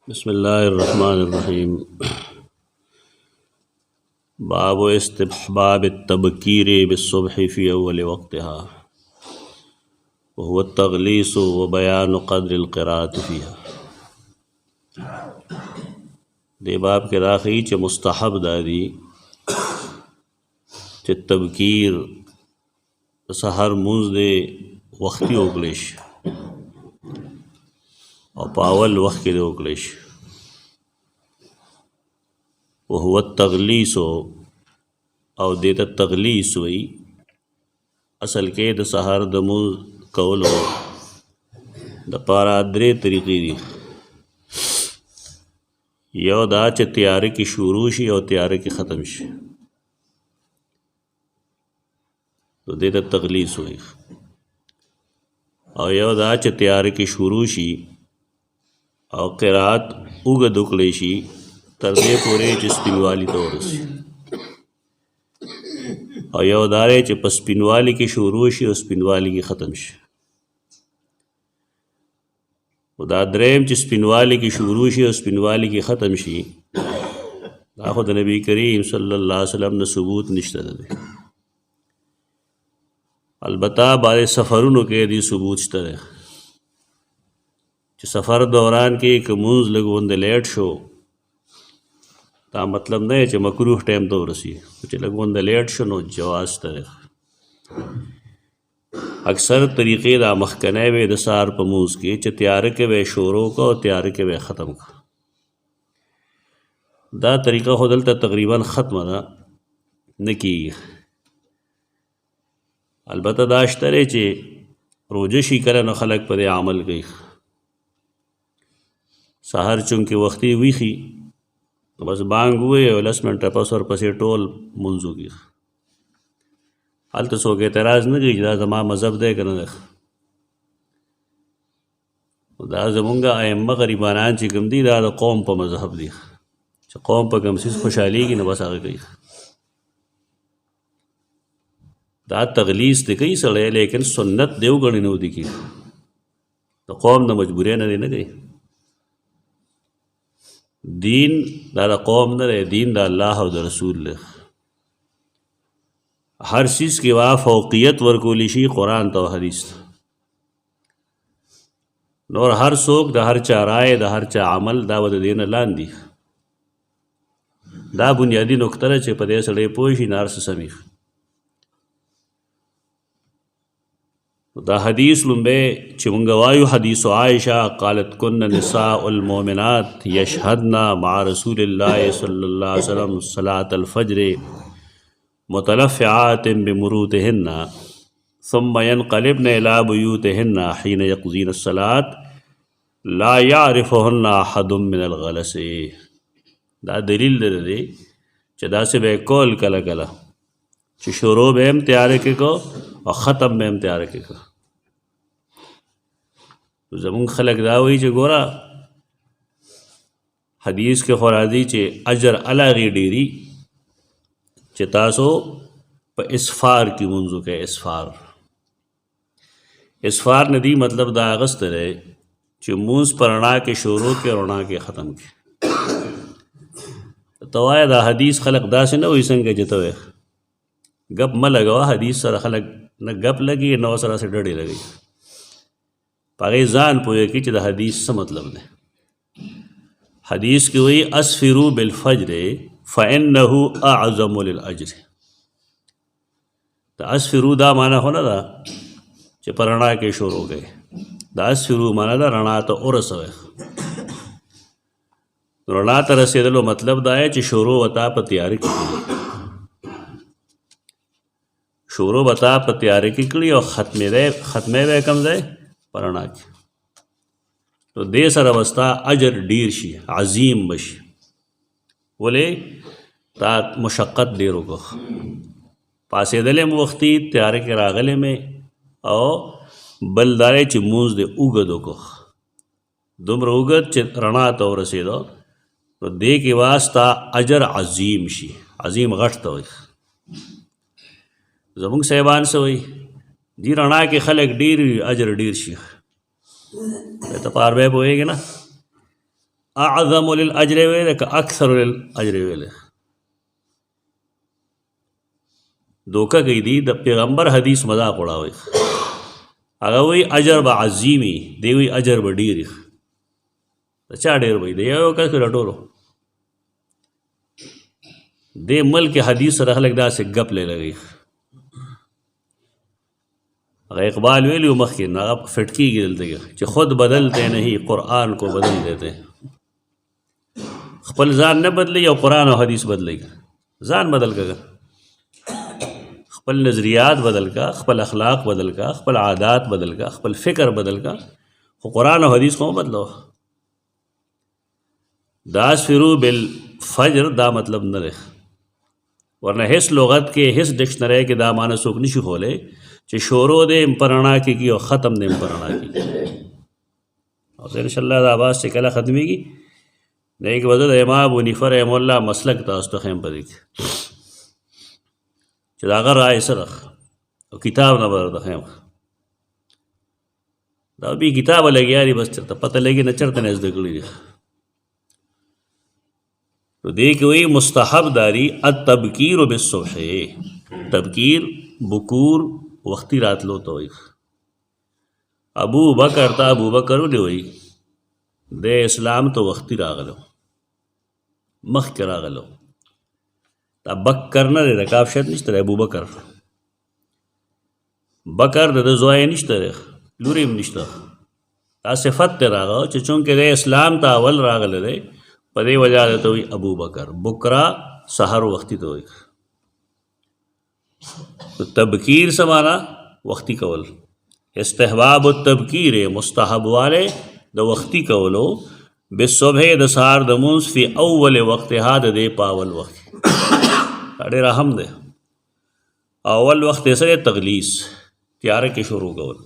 बिस्मिल्लाहिर्रहमानिर्रहीम। बाब इस्तिहबाब तबकीर बिस्सुबह फ़ी अव्वल वक़्तिहा व हुवा तग़लीस व बयान क़द्रिल क़िराअत फ़ीहा। दे बाब के दाखी च मुस्तहब दादी च तबकीर सहर मुंज दे वक्ती ओकलिश और पावल वक्त के दे ओकलिश व हुवा तग़लीस और देता तग़लीस वही असल के द सहर द मुंज कौलो द पारा दरे तरीक़े दी। यो दा च तैयारी की शुरू शी और तैयारी की ख़त्म शी तो देता तग़लीस हुई। और यो दा च तैयारी की शुरू शी और क़िराअत उगद उकले शी तरदे पूरे च स्पिनवाली तौर सी। और यो दारे च पस्पिनवाली की शुरू शी और स्पिनवाली की ख़त्म शी। दा द्रेम च स्पिनवाली की शुरू शी और स्पिनवाली की ख़त्म शी दा खुद नबी करीम सल्लल्लाहु अलैहि वसल्लम ने सबूत निश्ता दे। अलबत्ता बारे सफ़रुन के दी सबूत शता सफ़र दौरान के एक मुंज लगवंद लेट शो ता मतलब नहीं च मकरूह टाइम तो रसी कुछ लगवंद लेट शो नो जवाज तरह अक्सर तरीक़े दा मखकने वे दसार पमूज के च तैयार के वे शोरों का और तैयार के वे ख़त्म का दा तरीक़ा खुदलता तकरीबन ख़त्म ना न की। अलबत्ता दाश्तरे चे रोजशी कर न खलक पर अमल गई सहर चूँकि वक्ती हुई थी तो बस बांग हुए और 10 मिनट पस और पसे टोल मुंजू की हाल तो सो के एतराज़ न गई दा जमा मज़हब दे कर दा जमुंगा अयम्मा गरीबानान ची गम दी दा कौम पर मज़हब दी कौम पर गमसिस खुशहाली की न बस आगे गई दा तग़लीस दे कई सड़े लेकिन सुन्नत देव गणी न दी की तो कौम न मजबूरियाँ न गई दीन दा कौम न रहे दीन दा अल्लाह और रसूल हर चीज़ की वाह फ़ौक़ियत वर्कोलिशी कुरान तो हदीस और हर सोक दा हर चा राय दा हर चा अमल दा वद देन लान दी दा बुनियादी नुक्तर चे पदे सड़े पोशी नार से समी दा हदीस लुम्बे चिमंगवायु हदीस आयशा कालत कुन्न निसाउल मोमिनात यशहदना मा रसूलिल्लाह सल्लल्लाहु अलैहि वसल्लम सलातल फ़ज्र मुतलफ़िआतिन बिमुरूतिहिन्ना सुम्मा यनक़लिबन इला बुयूतिहिन्नाहीन यक़ज़ीन अस्सलात ला यारिफ़ुहुन्ना अहदुम मिनल ग़लस। दा दलील दे चदा से बे कौल कला कला च शुरू बेम तैयार के को और ख़त्म बेम तैयार के को तो जमुन खलक दा वही च गोरा हदीस के खुराजी चे अजर अलगी डेरी च तासो प इसफ़ार की मुंजू के इसफ़ार नदी मतलब दा अगस्त रहे च मुंज परना के शुरू के रोना के ख़त्म के तवाया दा हदीस खलक दा से न वही संग जतवे गप म लगवा हदीस सर खलक न गप लगी न सरा से डरी लगी पागे जान पोए कि द हदीस से मतलब ने हदीस की वही अस्फिरू बिल फज्र फ़इन्नहु अअज़मु लिल अज्र तो अस्फिरू दा माना होना दा च परणा के शुरू हो गए दा अस्फिरू माना दा रणा तो उरस है रणा तो रसेदलो मतलब दा है च शुरू वता पर तैयारी की शुरू बता पर तैयारी की और ख़त्मे वे कम जाए परणा की तो दे सर अवस्था अजर डीर शी अजीम बशी बोले ता मुशक्क़त देर को पासेदले वक्ती तैयार के रागले में और बलदारे च मूज दे उगदो को दुम्र उगद च रणा तो रसेदो तो दे के वास्ता अजर अजीम शी अजीम गठ तो जमुंग साहबान से वही जी रणा के खलक डीर अजर डीर शी तो पार वे बोएगे ना اعظم للاجر ویل که اکثر للاجر ویل دوکه کوي دي د پیغمبر حدیث مذاق اړوي هغه وی اجر به عظیمی دی وی اجر به ډیری د چا ډیر وي دی یو کس رټولو د ملک حدیث سره خلک داسې ګپ لګي هغه اقبال ویلو مخکې نه فټ کېږي دلته چې خود بدلتے نہیں قرآن کو بدل دیتے خپل ځان نه بدلی او قرآن او حدیث بدلی ځان بدل کړه خپل نظریات بدل کا خپل اخلاق بدل کا خپل عادات بدل کا خپل فکر بدل کا خو قرآن او حدیث کو بدلو داسفرو بالفجر دا مطلب نه دی ورنه هیڅ لغت کې هیڅ ډکشنری کې دا معنی څوک نشي خولی چې شروع دې پرانا کېږي او ختم دې پرانا کېږي او زه انشاءالله دا آواز چې کله ختمېږي د هغې وجه د امام ابو حنیفه رحم الله مسلک تاسو ته ښیم په دې کې چې د هغه رایې څه ده او کتاب نه به درته ښیم دا بې کتابه لګیا دي بس چېرته پته لګي نه چېرته نه زده کړي دي تو دې کې وایي مستحب داري التبکیر بالصبح تبکیر بکور وقتی راتلو ته وایي ابو بکر ته ابو بکر ولې وایي د اسلام ته وختي راغلو مخکې راغلو دا بکر نه دی د کاف شد نشته دی ابو بکر بکر د زوی نشته دی لوري هم نشته دا صفت ته راغو چې چونکې د اسلام ته اول راغلی دی په دې وجه ته وایي ابو بکر بکرا سحر وختي ته وایي تبکیر څه معنا وختي کول استحباب التبکیر مستحب والے د وختي کولو بالصبح د سهار د مونځ فی اول وقتها د دې په اول وخت ډېر اهم دی اول وخت یې سره تغلیس تیاره کې شروع کول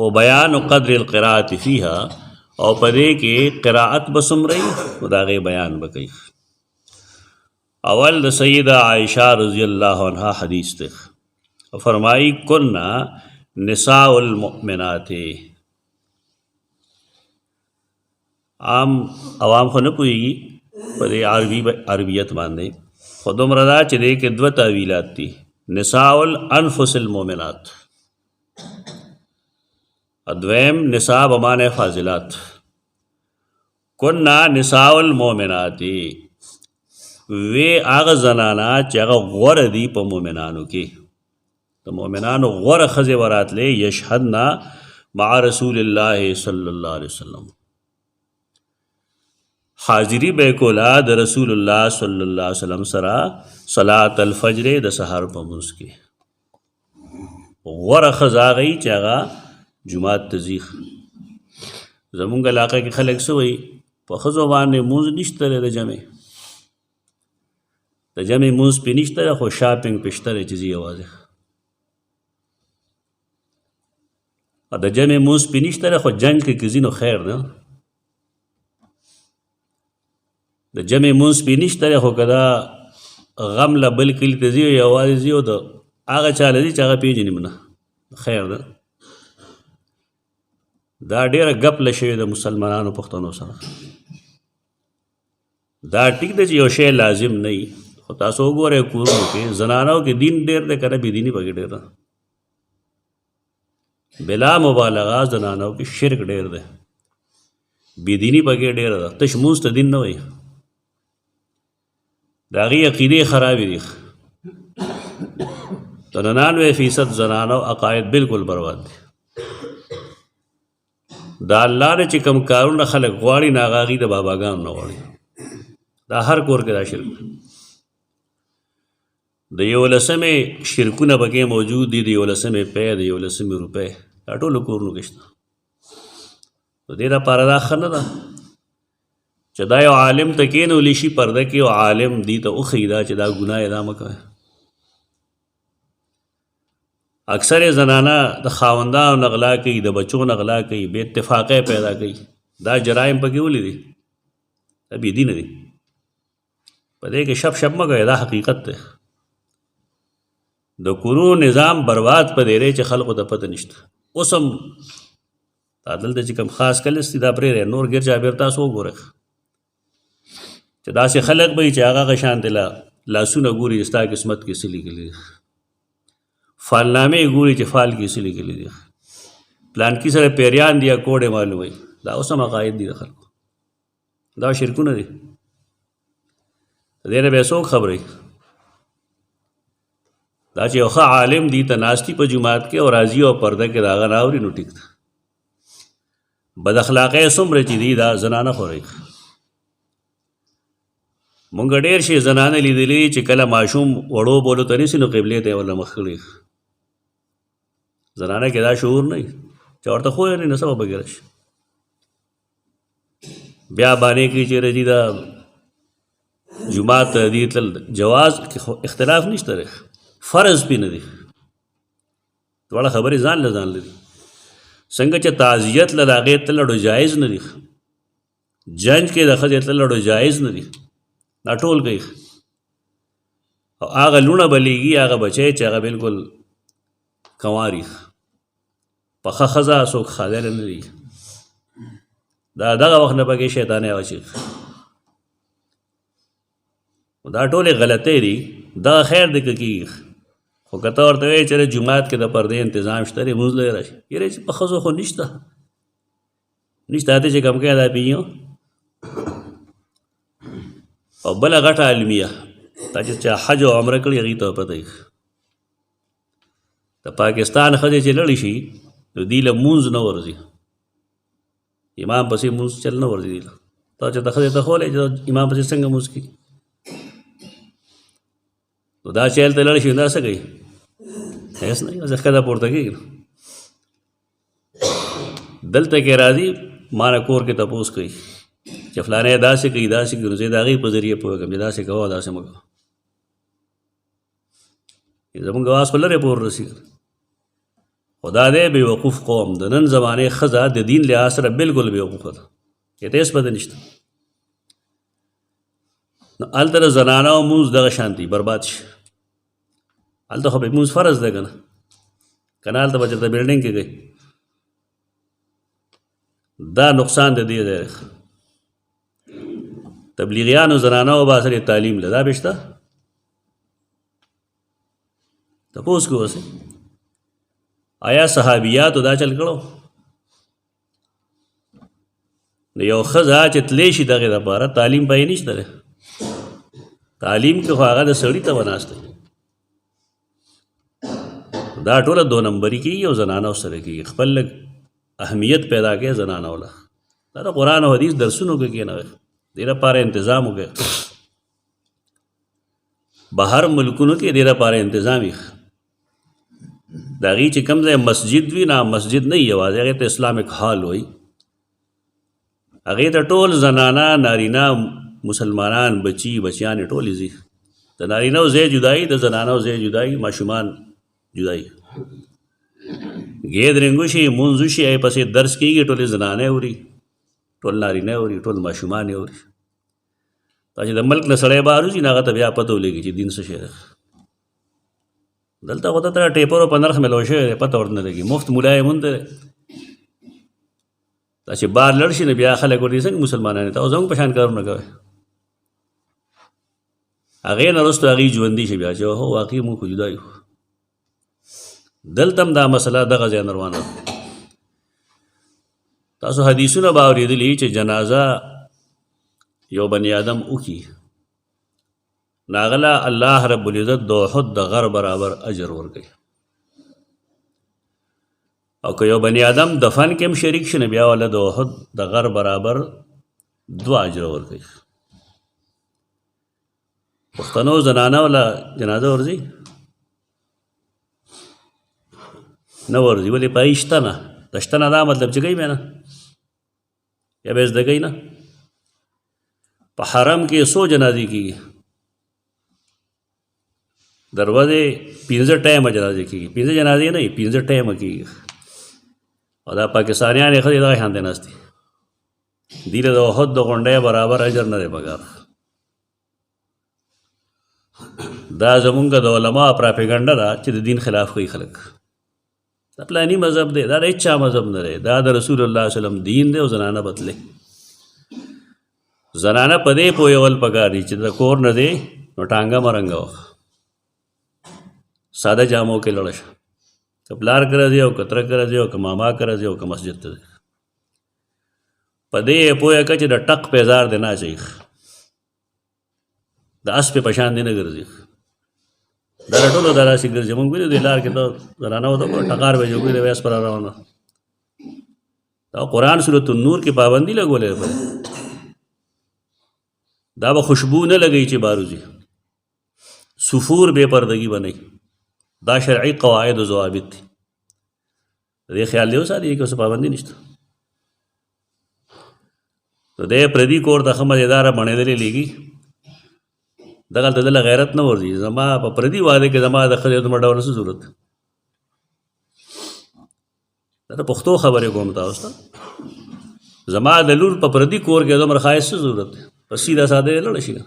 او بیان قدر القراءة فیها او په دې کې قراءت به څومره وي نو د هغې بیان به کوي اول د سیدہ عائشہ رضی اللہ عنہ حدیث دی فرمائی کننا نساء المؤمنات عوام خو نه پوهېږي په دې عربیت باندې خو دومره دا چې دې کې دوه تاویلات دي نساء الانفس المؤمنات دویم نساء بمعنی فاضلات کننا نساء المؤمنات وی هغه زنانا چې هغه غوره دي په مؤمنانو کې د مؤمنانو غوره ښځې وراتلې یشهدنا مع رسول الله صلی الله علیه وسلم حاضری به کولا د رسول الله صلی الله علیه وسلم سره صلات الفجر د سحر په منځ کې غوره ښځه هغه چې هغه جماعت ته ځي زمونږ علاقه کې خلک څه وایي په ښځو باندې مونځ نشته دی د جمع د جمع مونځ پې نشته دی خو شاپنګ پې شته دی چې ځي یوازې د جمع مونځ پې نشته دی خو جنګ کې که ځي نو خیر دی د جمع مونځ پې نشته دی خو که دا غم له بل کلي ته ځي یوازې ځي او د هغه چا له ځي چې هغه پېژني نه خیر ده دا ډېره ګپله شوې د مسلمانانو پښتنو سره دا ټیک دی چې یو شی لازم نه وي خو تاسو وګورئ کورونو کې زنانو کې دین ډېر دی که نه بېدیني پکې ډېر ده بلا مبالغه زنانو کې شرک ډېر دی بېدیني پکې ډېره ده تش مونځ ته دین نه وایي د هغې عقیدې خرابې دي د 99% زنانو عقاید بالکل برباد دي دا الله نه چې کوم کارونه خلک غواړي نه هغه هغې د باباګانو نه غواړي دا هر کور کې دا شرک د 11مې شرکونه پکې موجود دي د 11مې پی د 11مې روپۍ دا ټولو کورونو کې شته د دې دپاره دا ښه نه ده چې دا یو عالم ته کېنولی شي پرده کې یو عالم دې ته وښیي دا چې دا ګناه یې دا مه کوئ اکثر زنانه د خاوندانو نه غلا کوي د بچو نه غلا کوي بې اتفاقۍ پیدا کوي دا جرایم پکې ولې دي دا بېدینه دي په دې کې شپ شپ مه کوئ دا حقیقت دی د کورونو نظام برباد په دی دی چې خلقو ته پته نشته اوس هم دا دلته چې کوم خاص کلیس دي دا پرېږدی نور ګیر چاپېر تاسو وګورئ چې داسې خلک به وي چې هغه هغه شانتې لاسونه ګوري چې ستا قسمت کې څه لیکلي دي فالنامې ګوري چې فال کې څه لیکلي دي پلانکي سره پیریان دي یا کوډې معلوموي دا اوس هم عقاید دي د خلکو دا شرکونه دي د دې نه به څوک خبرې دا چې یو ښه عالم دي ته ناستي په جومات کې او راځي او پرده کې د هغه نه اوري نو ټیک ده بد اخلاقۍ څومره چې دي دا زنانه خورئ مونږ ډېر شي زنانه لیدلي چې کله ماشوم وړو بولو ته نیسي نو قبلې ته یې ورله مخ کړي زنانه کې دا شعور نه وي چې ورته خو یې نه څه به بګیره شي بیا باندې کې چې رځي دا جومات ته دي تلل جواز اختلاف نشته دی فرض پې نه دی دواړه خبرې ځان له ځان لري څنګه چې تعزیت له د هغې تللړو جایز نه دي جنج کې د ښځې تللړو جایز نه دي دا ټول کوي او هغه لوڼه بلیږي هغه بچی چې هغه بلکل کنواري پخه ښځه څوک خادر نه دي دا دغه وخت نه پکې شیطانۍ واچي دا ټولې غلطۍ دي دغه خیر دی که کېږي خو که ته ورته وایې چې جومات کې د پردې انتظام شته دی لمونځ لرې راشي یاره چې په ښځو خو نشته هته چې کم کوي دا پیو او بله غټه علمیه دا چې چا حج او عمره کړي هغوی ته پته وي د پاکستان ښځې چې لړې شي نو دوی له مونځ نه ورځي امام پسې مونځ چل نه ورځي دوی له تا چې د ښځې ته خولی چې امام پسې څنګه مونځ کړي نو دا چې هلته لړې شي دا څه کوي هېڅ نه کوي ښکته پورته کېږي دلته کې راځي ما نه کور کې تپوس کوي چې فلانی داسې کوي داسې کوي نو زه د هغې په ذریعه پوهېږم چې داسې کوه داسې مه کوه زمونږ اواز خو لرې پور رسېږي خو دا دی بېوقوف قوم د نن زمانې ښځه د دین لحاظ سره بلکل بېوقوفه ده هېته هېڅ پته نشته نو هلته د زنانه او مونځ دغه شانتي برباد شي هلته خو به مونځ فرض دی که نه هلته به چېرته بلډینګ کې کوي دا نقصان د دې دی تبلیغیانو زنانه او باسر تعلیم له دا به شته تپوس کو اوسئ آیا صحابیاتو دا چل کړو نو یو ښځه چې تلی شي دغې دپاره تعلیم به یې نشته دی تعلیم کې خو هغه د سړي ته به ناست دی دا ټوله دو نمبري کېږي او زنانه سره کېږي خپل لږ اهمیت پیدا کوي زنانه وله دا د قرآن او حدیث درسونو کې کېنوئ دې لپاره انتظام وکړئ بهر ملکونو کې دې لپاره انتظام وي د هغې چې کوم ځای مسجد وي نه مسجد نه وي یوازې هغې ته اسلامک حال وایي هغې ته ټول زنانه نارینه مسلمانان بچي بچیانې ټولې ځي د نارینهو ځای جدایي د زنانهو ځای جدایي ماشومان جدایي ګیدرینګ وشي مونځ وشي هغې پسې درس کېږي ټولې زنانې اوري ټول نارینه اوري ټول ماشومان یې اوري دا چې د ملک نه سړی بهر وځي نو هغه ته بیا پته ولګي چې دین څه شی دی دلته خو ته ټیپرو په نرخ میلاو شوی دی پته ورته نه لګي مفت ملا یې مونده دی دا چې بهر لړ شي نو بیا خلک ورته څنګه مسلمانان ته او زموږ په شان کارونه کوي هغې نه وروسته هغې ژوندي شي بیا چې هو واقعي مونږ خو جدا یو دلته هم دا مسله دغه ځای نه روانه ده تاسو حدیثونه به اورېدلي چې جنازه یو بني آدم وکړي نو هغه له الله رب العزت د احد د غر برابر اجر ورکوي او که یو بني آدم دفن کې هم شریک شي نو بیا والا د احد د غر برابر 2 اجر ورکوي پښتنو زنانه والا جنازه ورځي نه ورځي ولې پای شته نه د شته نه دا مطلب چې کوي بیا نه یا به زده کوي نه په حرم کې څو جنازې کېږي دروازې 15 ټایمه جنازې کېږي 15 جنازې نه 15 ټایمه کېږي او دا پاکستانیان یې ښځې دغه شان دی ناست دي دوی له د احد د غونډۍ برابر اجر نه دی پکار دا زمونږ د علما پراپیګنډه ده چې د دین خلاف کوي خلک دا پلانی مذهب دی، دا د هیچا مذهب نه دی، دا د رسول الله صلی الله علیه وسلم دین دی او زنانه بدله. زنانه په دې پوهول پکار دي چې د کور نه دی نو ټانګه مرنګه وخه ساده جامو کې لړ شه، که پلار کړه دی او کتره کړه دی او که ماما کړه دی او که مسجد ته دی، په دې پوهه که چې د ټق پیزار دی نه اچوي، د اس په پشان دی نه ګرځي. دا ټولو داسې ګرځي. مونږ ویلي د لار کې ته زنانه وته ټکار به جوړوي د ویس پر روانه. دا قرآن سورة النور کې پابندي لګولې ده، دا به خوشبو نه لګوي چې باروزي، سفور بے پردگی بنئ. دا شرعي قواعد و ضوابط دي. دې خیال دی اوسه دې کې اوس پابندي نشته. نو دی پردي کور ته ښه مزېداره بڼېدلې لیږي، دغلته دله غیرت نه ورځي. زما په پردي واده کې زما د ښځې دومره ډول څه ضرورت؟ دا د پښتو خبرې کوم تاسو ته. زما د لور په پردي کور کې دومره ښایست څه ضرورت دی؟ په سیده ساده یې لړه شي نه.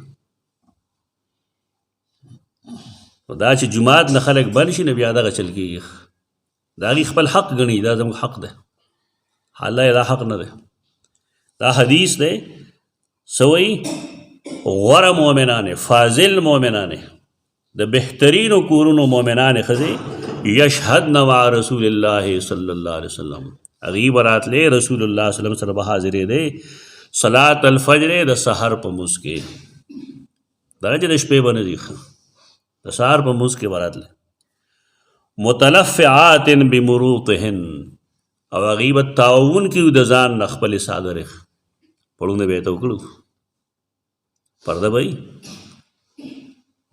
دا چې جماعت نه خلک بند شي نه بیا دغه چل کېږي. د هغې خپل حق ګڼي، دا زموږ حق دی، الله دا حق نه دی. دا حدیث دی څه وایي؟ غوره مؤمنانې، فاضل مؤمنانې، د بهترینو کورونو مؤمنانې ښځې یشهدن مع رسول الله صلی الله علیه وسلم، هغې به راتلې رسول الله صلی الله علیه وسلم سره به حاضرې دی صلات الفجر د سحر په مونځ کې، دا چې د شپې به نه ځي، د سحر په مونځ کې به راتلې. متلفعات بمروطهن، او هغې به تعاون کړي د ځان نه خپلې څادرې، پړونه به یې ته وکړو، پرده به وي،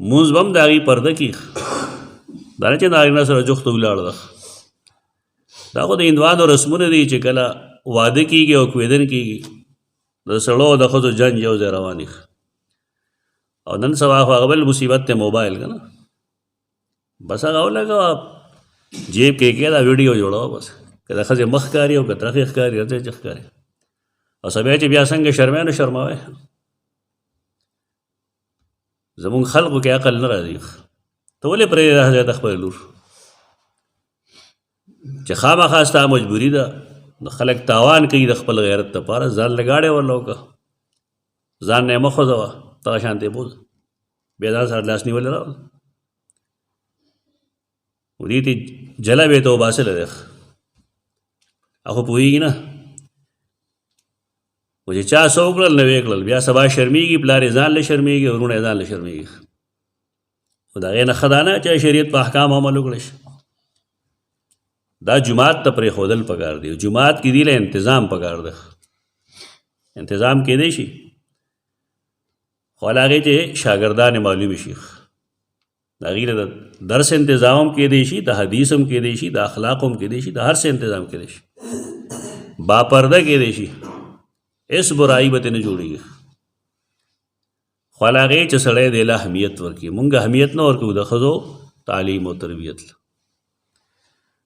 مونځ به هم د هغې پرده کړي، دا نه چې نارینه سره جوخته ولاړه ده. دا خو د هندوانو رسمونه دي چې کله واده کېږي او کویدن کېږي د سړو او د ښځو جنج یو ځای روان وي. او نن سبا خو هغه بل مصیبت دی موبایل که نه، بس هغه ولګوه جیب کې کښېږده ویډیو جوړوه، بس که د ښځې مخ ښکاري او که ترخې ښکاري هر ځای چې ښکاري، او سبیا چې بیا څنګه شرمیا نه شرموی. زمونږ خلقو کې عقل نه راځي. ته ولې پرېږدې دا ځای ته خپله لور چې خامخا ستا مجبوري ده، د خلک تاوان کوي د خپل غیرت دپاره، ځان له ګاډۍ ورله وکړه، ځان نه یې مه خوځوه، دغه شانتې بوځه، بیا ځان سره لاس نیولې راوله، دې ته جله به یې ته وباسلی دی، هغه پوهېږي نه خو چې چا څه وکړل نه ویې کړل، بیا سبا شرمېږي، پلار یې ځان له شرمېږي، ورونه یې ځان له شرمېږي. خو د هغې نه ښه دا نه چې شریعت په احکام عمل وکړی شي. دا جماعت ته پرېښودل پکار دی، جماعت کې دې له انتظام پکار دی، انتظام کېدی شي خو له هغې چې شاګردان یې معلومې شي، د هغې له د درس انتظام هم کېدی شي، د حدیث هم کېدی شي، د اخلاق هم کېدی شي، د هر څه انتظام کېدی شي، باپرده کېدی شي، هېڅ برائی به ترې نه جوړېږي. خو له هغې چې سړی دې له اهمیت ورکړي. مونږ اهمیت نه ورکوو د ښځو تعلیم او تربیت له.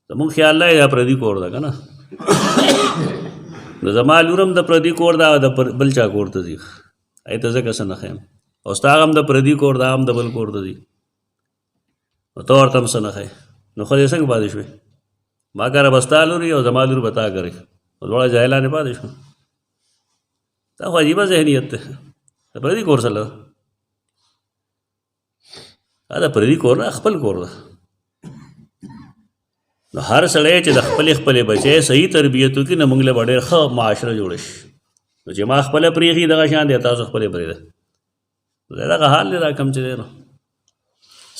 زمونږ خیال دی دا پردي کور ده که نه، نو زما لور هم د پردي کور ده، د بل چا کور ته ځي، هغې ته ځکه څه نه ښیم، او ستا هم د پردي کور ده، هم د بل کور ته ځي، نو ته ورته هم څه نه ښیې، نو ښځې څنګه پاتې شوې؟ ما کره به ستا لور وي او زما لور به تا کرې، دواړه جاهلانې پاتې شوه. دا خو عجیبه ذهنیت دی، د پردي کور سره ده، دا د پردي کور نه خپل کور ده. نو هر سړی چې د خپلې بچی صحیح تربیت وکړي نو موږ له به ډېر ښه معاشره جوړه شي. نو چې ما خپله پرېښي دغه شان دی، تاسو خپلې پرېږده، دغه حال دی دا کم چې دی نو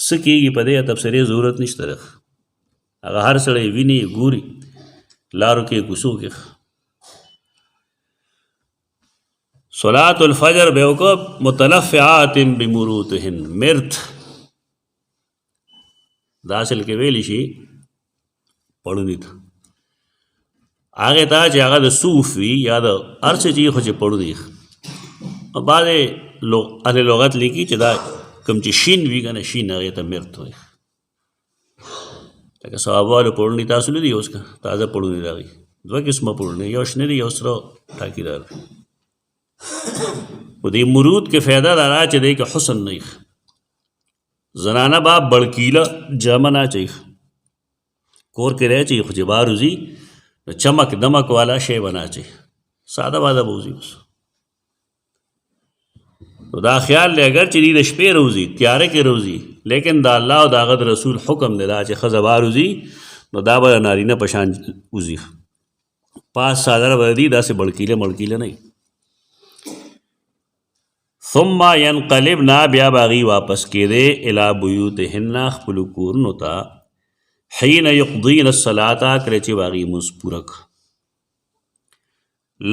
څه کېږي په دې تبصرې ضرورت نشته دی، هغه هر سړی ویني ګوري لارو کې کوڅو کې. صلات الفجر به وکړه متلفعات بمروطهن، مرت دا اصل کې ویلی شي پړوني ته، هغې ته چې هغه د صوف وي یا د هر څه چې خو چې پړوني، بعضې اهل لغت لیکي چې دا کوم چې شین وي که نه شین هغې ته مرت وایي. لکه صحابه والو پړوني تاسو لیدي اوس که تازه پړوني راغي، دوه قسمه پړوني، یو شنه دي یو سره ټاکیدار دی. خو دې مرود کې فایده دا را چې دی که حسن نه زنانه با بړکیله جامه نه اچوي، کور کې دی چې خو چې بار وځي نو چمک دمک والا شی بنا چې ساده باده به وځي اوس نو دا خیال دی اگر چې دی د شپې روزي تیاره کې روزي لیکن د الله او د هغه د رسول حکم دی دا چې ښځه بار وځي نو دا به نارینه په شان وځي پاس څادر به دي داسې بړکیله مړکیله نه ثم ينقلبنا بیا باغي واپس کېدې الی بیوتهن خپلو کورونو ته حین یقضین الصلاة کله چې باغي مونځ پوره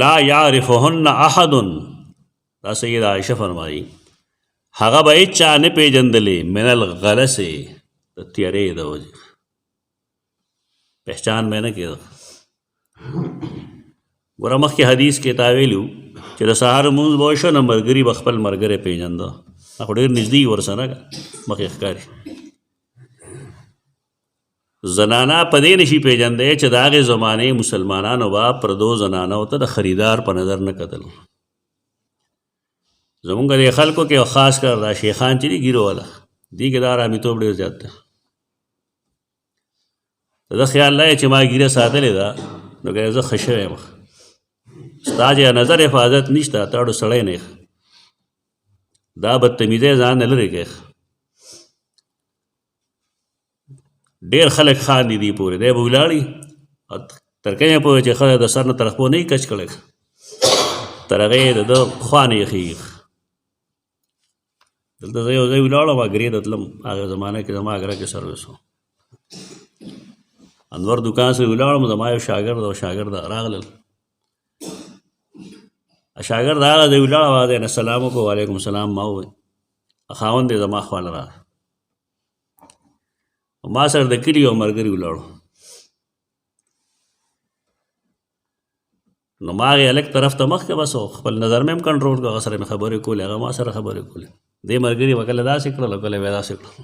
لا یعرفهن احد دا سید عائشہ فرمائی هغه به هیچا نه پیژندلې من الغلس د تیارې د وجې پہچان به نه کېده ګوره مخکې حدیث کې تا ویلو چې د سهار مونځ به وشو نو ملګري به خپل ملګری پیژنده خو ډېر نږدې ورسره مخکې ښکاري زنانه په دې نشي پیژندی چې د هغې زمانې مسلمانانو به پردو زنانو ته د خریدار په نظر نه کتل زمونږ د خلکو کې خاص کر دا شیخان چې دي ګیرو والا دې کې دا رامیتوب ډېر زیات دی د خیال دی چې ما ګیره ساتلې ده نو که زه ښه شوی یم ستا چې نظر حفاظت نشته تاړو سړی نه دا بدتمیزۍ ځان نه لرې کړې ډېر خلک خاندي دي پورې دی به ولاړي تر کومه پورې چې ښځه د سر نه تر خپو نه وي کچ کړی تر هغې د ده خوا نه یخېږي دلته زه یو ځای ولاړم اګرې ته تلم هغه زمانه کې زما اګره کې سروس و انور دکان سره ولاړم زما یو شاګرد او شاګرده راغلل شاګرد هغه ځای ولاړ و دی السلام وکړو وعلیکم السلام ما وویل خاوند دی زما خواله راغی ما سره د کلي یو ملګري ولاړو نو ما هغې هلک طرف ته مخکې بس خپل نظر مې هم کنټرول کړو هغه سره مې خبرې کولې هغه ما سره خبرې کولې دې ملګري به کله داسې کړل او کله به یې داسې کړل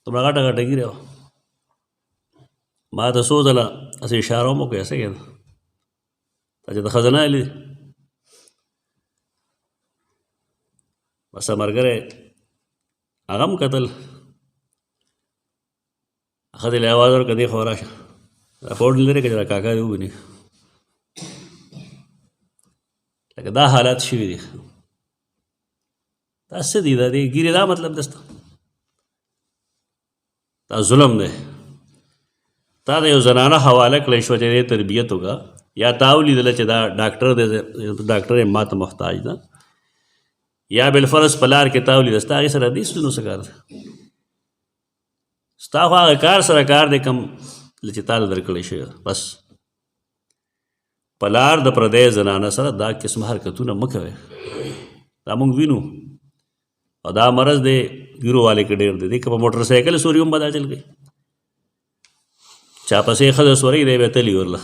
دومره غټه غټه ګیره وه ما ته څو ځله هسې اشاره هم وکړې څه کېده تا چې د ښځه نه لیدې بس ملګری هغه هم کتل ښځې له اواز ورکړه دې خوا راشه راپورټ لرې که چې دا کاکا دې وویني لکه دا حالات شوي دي دا څه دي دا دې ګیرې دا مطلب دسته دا ظلم دی تا د یو زنانه حواله کړی شوه چې دې تربیت وکړه یا تا ولیدله چې دا ډاکټر دی ډاکټر یې ما ته محتاج ده یا بالفرض په لار کې تا ولیده ستا هغې سره دې ستونو څه کار دی ستا خو هغه کار سره کار دی کوم چې تا له درکړی شوی بس په لار د پردی زنانه سره دا قسم حرکتونه مه کوئ دا موږ وینو او دا مرض دی ګیرو والے کې ډېر دی که په موټر سایکل سوري هم به دا چل کوي چا پسې ښځه سورۍ دی به تلي ورله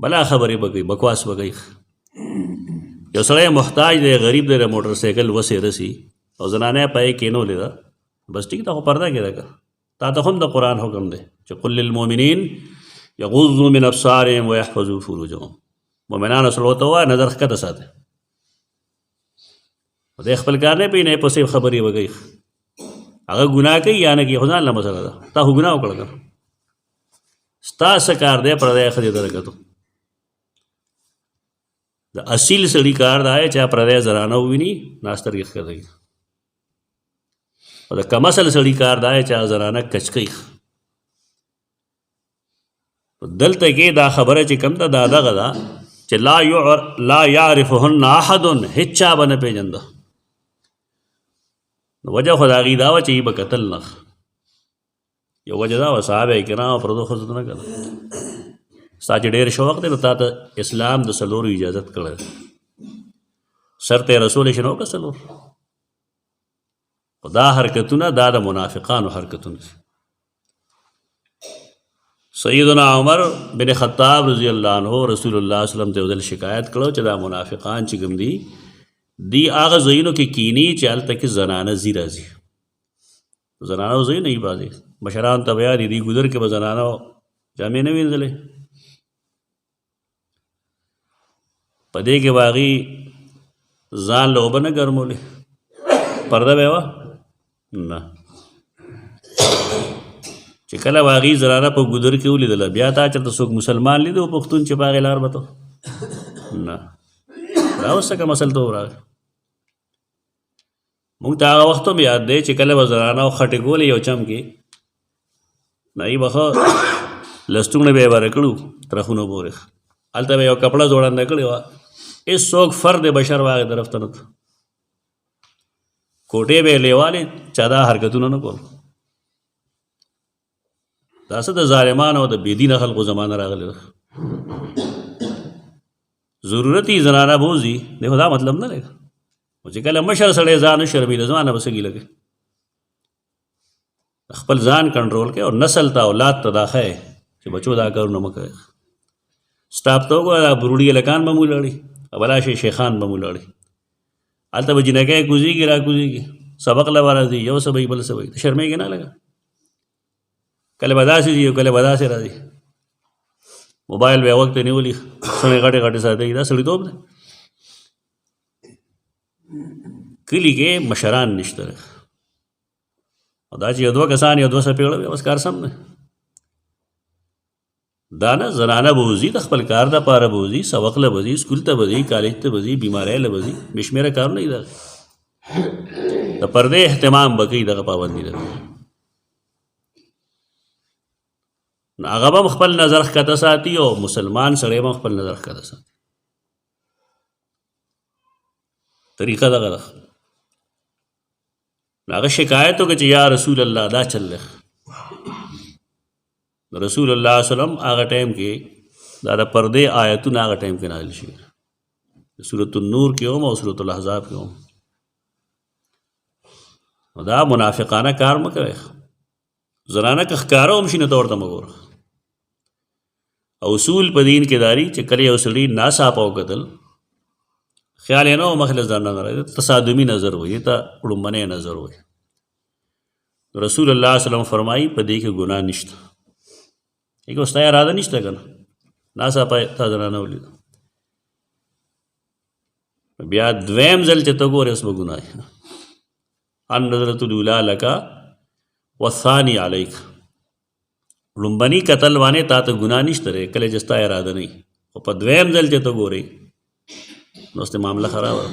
بلا خبرې به کوي بکواس به کوي یو سړی محتاج دی غریب دی د موټر سایکل وسې رسي او زنانه یې پای کېنولې ده بس ټیک ده خو پرده کې ده که تا ته هم د قرآن حکم دی چې قل للمؤمنین یغضوا من ابصارهم ویحفظوا فروجهم مؤمنانو سره ورته ووایه نظر ښکته ساتئ دی خپل کار نه پوهېږي نه یې پسې خبرې وکړي هغه ګناه کوي یا نه کوي خو ځان له مسله ده تا خو ګناه وکړه که ستا څه کار دی پردی ښځې ته رکتو د اصیل سړي کار دا دی چې پردی زنانه وویني نا سترګې ښکته کړي او د کم اصل سړي کار دا دی چې هغه زنانه کچ کوي دلته کې دا خبره چې کوم ده دا دغه ده چې لا یعرفهن احد هیچ چا به نه پېژنده نو وجه خو د هغې دا وه چې یې به کتل نه یو وجه دا وه صحابه کرامو پردو ښځو ته نه کتل ستا چې ډېر شوق دی نو تا ته اسلام د څلورو اجازت کړی سر ته یې رسولی شي نو که څلور خو دا حرکتونه دا د منافقانو حرکتونه دي سیدنا عمر بن خطاب رضی الله عنه رسول الله صلی الله علیه وسلم ته یو ځل شکایت کړو چې دا منافقان چې کوم دي دی هغه ځایونو کې کیني چې هلته کې زنانه ځي راځي زنانه ځایونه یې بعضې مشران ته به یادي دي ګودر کې به زنانه جامې نه وینځلې په دې کې به هغې ځان له اوبه نه ګرمولې پرده به یې وه نه چې کله واغې زنانه په ګودر کې ولیدله بیا تا چېرته څوک مسلمان لید او پښتون چې په هغې لار به ته نه دا اوس څه که مسلتوب راغی مونږ ته هغه وخت هم یاد دی چې کله به زنانه خټې کولې یو چم کې نه یې به ښه لستوڼې به یې بره کړو ترخونو پورې هلته به یو کپړه ځوړنده کړې وه هېڅوک فرد بشر به هغې طرف ته نه ته کوټې به یې لیوالې چا دا حرکتونه نه کول دا څه د ظالمانو او د بېدینه خلقو زمانه راغلی ده ضرورت یې زنانه بوځي دی خو دا مطلب نه دی او چې کله مشر سړی ځان وشرمي د ځوانه به څه ګیله کوي خپل ځان کنټرول کوي او نسل ته اولاد ته دا ښیي چې بچو دا کارونه مه کوئ ستا ته وګوره دا بروړي هلکان به مو ولاړي بلا شي شیخان به مو ولاړي هلته به جنکۍ کوزېږي را کوزېږي سبق له به راځي یو څه به بل څه به شرمېږي نه لګه کله به داسې ځي او کله به داسې راځي موبایل به یې وخت نیولي څڼې غټې غټې ساتي دا سړیتوب دی کلي کې مشران نشته او دا چې یو دوه کسان یو دوه څپېړه وي بس کار سم دی دا نه زنانه به وځي د خپل کار دپاره به وځي سبق له به ځي سکول ته به ځي کالج ته به ځي بیمارۍ له به ځي بې شمېره کارونه دي دغه د پردې اهتمام به کوي دغه پابندي ده نو هغه به هم خپل نظر ښکته ساتي او مسلمان سړی به هم خپل نظر ښکته ساتي طریقه دغه ده نو هغه شکایت وکړه چې یا رسول الله دا چل دی رسول الله وسلم هغه ټایم کې دا د پردې آیتونه هغه ټایم کې نازل شوي سورة النور کې هم او سورة الاحزاب کې هم نو دا منافقانه کار مه کوئ زنانه که ښکاره هم شي نو ته ورته مه ګوره اصول په دین کې داري چې کله یو سړي ناڅاپه وکتل خیال یې نه و مخې له ځان نه راځي تصادمي نظر وایي ته لومبنی نظر وایي رسول الله صلی الله علیه وسلم فرمایي په دې کې ګناه نشته یې که ستا اراده نشته که نه ناڅاپه تا زنانه ولیده بیا دویم ځل چې ته ګورې اوس به ګناه النظرة الاولی لک والثانی علیک لومبني قتل باندې تا ته ګناه نشته دی کله چې ستا اراده نه وي خو په دویم ځل چې ته ګورې نو اوس معامله خرابه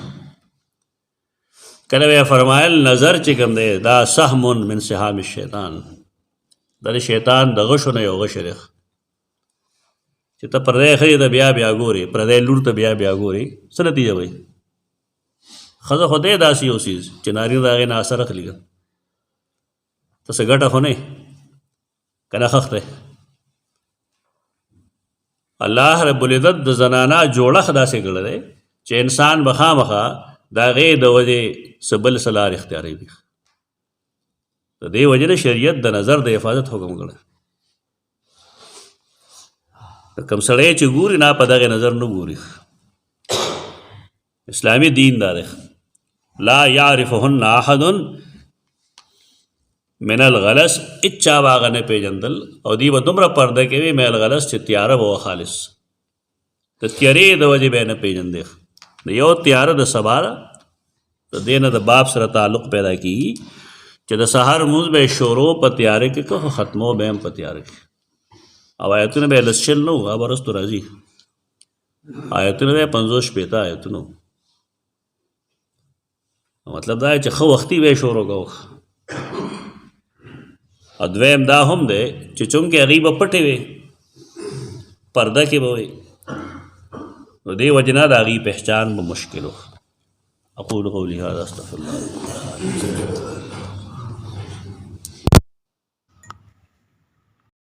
کله به فرمایل نظر چې کوم دی دا سهم من سهام الشیطان دا د شیطان د غشو نه یو غش دی چې ته پردی ښځې ته بیا بیا ګورې پردی لور ته بیا بیا ګورې څه نتیجه وایي ښځه خو دی داسې یو څیز چې نارینه د هغې نه اثر اخلي که ته څه ګټه خو نه که نه خښ دی الله رب العزت د زنانه جوړښت داسې کړی دی چې انسان به خامخا د هغې د وجې څه بل څه لار اختیاروي د دې وجې نه شریعت د نظر د حفاظت حکم کړی کوم سړی چې ګوري نه په دغې نظر نه ګوري اسلامي دین دا دی لا یعرفهن احد من الغلس اچا واغه نه پیژندل او دی به دومره پرده کوي من الغلس چې تیاره به خالص د تیارې د وجې به نه پیژندې د یو تیاره د سبا د دې نه د باب سره تعلق پیدا کېږي چې د سهار لمونځ به یې شروع په تیاره کې که ختمو به هم په تیاره کې او آیتونه به یې لس شل نه وو هغه به رستو راځي آیتونه به یې 50 شپېته آیتونه وو مطلب دا چې ښه وختي به یې شروع کوو او دویم دا هم دی چې چونکې هغې به پټې وې پرده کې به وې نو دې وجې نه د هغې پہچان به مشکل و اقول قولي هذا استغفر الله